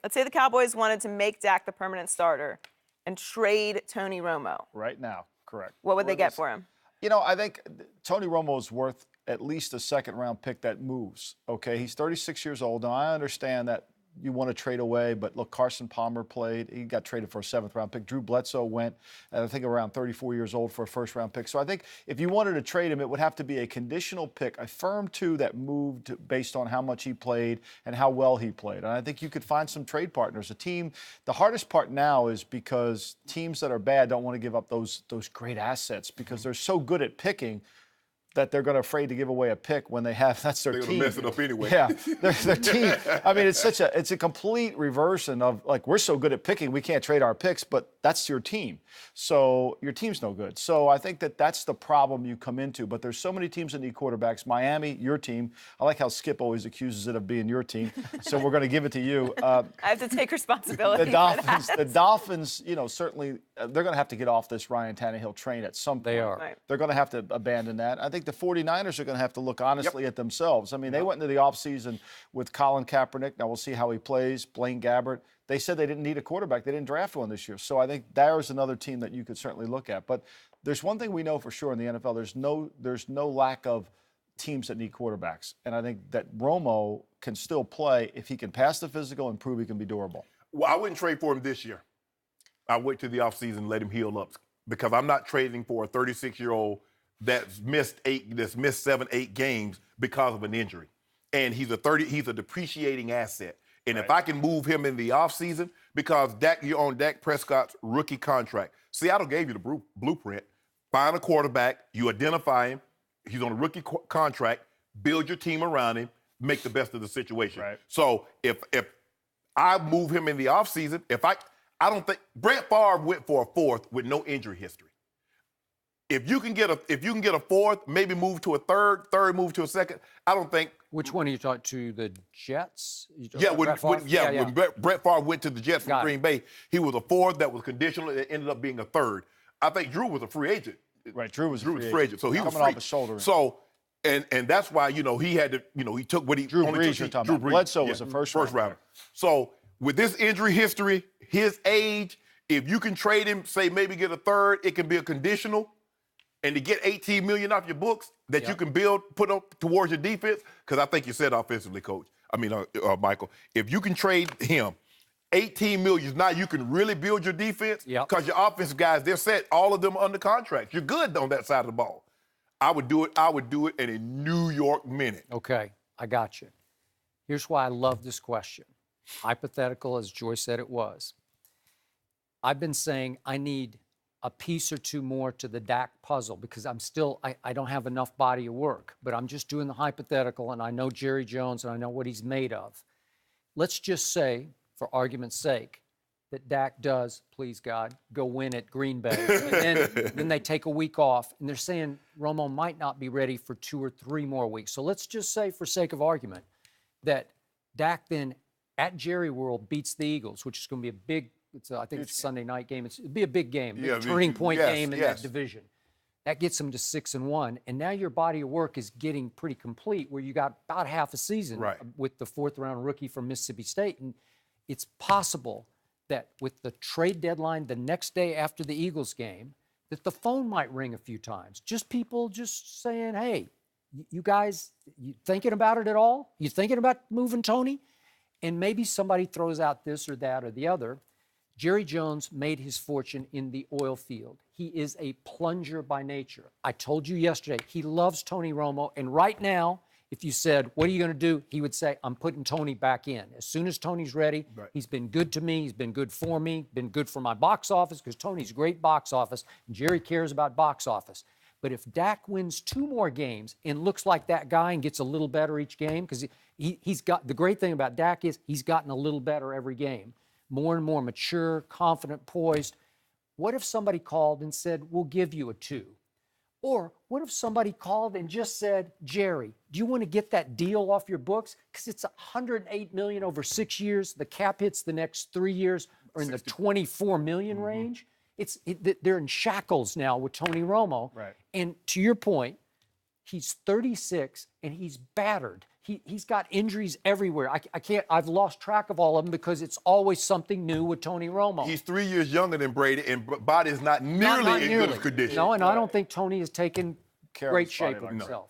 Let's say the Cowboys wanted to make Dak the permanent starter and trade Tony Romo. Right now, correct. What would they get for him? You know, I think Tony Romo is worth at least a second-round pick that moves, okay? He's 36 years old. Now, I understand that you want to trade away, but look, Carson Palmer played. He got traded for a seventh-round pick. Drew Bledsoe went, I think, around 34 years old for a first-round pick. So I think if you wanted to trade him, it would have to be a conditional pick, a firm two that moved based on how much he played and how well he played. And I think you could find some trade partners. A team, the hardest part now is because teams that are bad don't want to give up those great assets because they're so good at picking that they're going to afraid to give away a pick when they have, that's their team. They're going to mess it up anyway. Yeah, their team. I mean, it's a complete reversion of, like, we're so good at picking, we can't trade our picks, but that's your team. So your team's no good. So I think that's the problem you come into. But there's so many teams that need quarterbacks. Miami, your team. I like how Skip always accuses it of being your team. So we're going to give it to you. I have to take responsibility. The Dolphins, you know, certainly they're going to have to get off this Ryan Tannehill train at some point. They are. Right. They're going to have to abandon that. I think the 49ers are going to have to look honestly at themselves. I mean, they went into the offseason with Colin Kaepernick. Now we'll see how he plays. Blaine Gabbert. They said they didn't need a quarterback. They didn't draft one this year. So I think there's another team that you could certainly look at. But there's one thing we know for sure in the NFL. There's no lack of teams that need quarterbacks. And I think that Romo can still play if he can pass the physical and prove he can be durable. Well, I wouldn't trade for him this year. I'll wait till the offseason and let him heal up because I'm not trading for a 36-year-old that's missed 7, 8 games because of an injury. And he's a depreciating asset. And if I can move him in the offseason, because you're on Dak Prescott's rookie contract. Seattle gave you the blueprint. Find a quarterback, you identify him, he's on a rookie contract, build your team around him, make the best of the situation. Right. So if I move him in the offseason, I don't think Brett Favre went for a fourth with no injury history. If you can get a fourth, maybe move to a third move to a second. I don't think. Which one are you talking to? The Jets? When Brett Favre went to the Jets from Green Bay, he was a fourth that was conditional. It ended up being a third. I think Drew was a free agent. Right, Drew was a free agent. So he was coming off his shoulder. So and that's why he had to he took what he Drew only Brees. took. You're talking about. Bledsoe was a first rounder. So with this injury history, his age, if you can trade him, say maybe get a third, it can be a conditional. And to get $18 million off your books that you can put up towards your defense, because I think you said offensively, Coach. Michael, if you can trade him $18 million, now you can really build your defense because your offensive guys, they're set, all of them under contract. You're good on that side of the ball. I would do it in a New York minute. Okay, I got you. Here's why I love this question. Hypothetical, as Joy said it was. I've been saying I need a piece or two more to the Dak puzzle because I don't have enough body of work, but I'm just doing the hypothetical and I know Jerry Jones and I know what he's made of. Let's just say, for argument's sake, that Dak does, please God, go win at Green Bay. And then they take a week off and they're saying Romo might not be ready for 2 or 3 more weeks. So let's just say, for sake of argument, that Dak then at Jerry World beats the Eagles, which is going to be a big, I think it's a Sunday night game. It'd be a big game, a turning point game in that division. That gets them to 6-1, and now your body of work is getting pretty complete, where you got about half a season with the 4th-round rookie from Mississippi State, and it's possible that with the trade deadline the next day after the Eagles game, that the phone might ring a few times. Just people just saying, "Hey, you guys, you thinking about it at all? You thinking about moving Tony?" And maybe somebody throws out this or that or the other. Jerry Jones made his fortune in the oil field. He is a plunger by nature. I told you yesterday, he loves Tony Romo. And right now, if you said, what are you going to do? He would say, I'm putting Tony back in. As soon as Tony's ready, he's been good to me. He's been good for me, been good for my box office, because Tony's great box office. And Jerry cares about box office. But if Dak wins 2 more games and looks like that guy and gets a little better each game, because he's got, the great thing about Dak is he's gotten a little better every game. More and more mature, confident, poised. What if somebody called and said, we'll give you a 2? Or what if somebody called and just said, Jerry, do you want to get that deal off your books? Because it's $108 million over 6 years. The cap hits the next 3 years are in the $24 million range. They're in shackles now with Tony Romo. Right. And to your point, he's 36 and he's battered. he's got injuries everywhere. I can't. I've lost track of all of them because it's always something new with Tony Romo. He's 3 years younger than Brady, and body is not nearly Not in good condition. No, and I don't think Tony has taken Care of great his body shape of language. himself.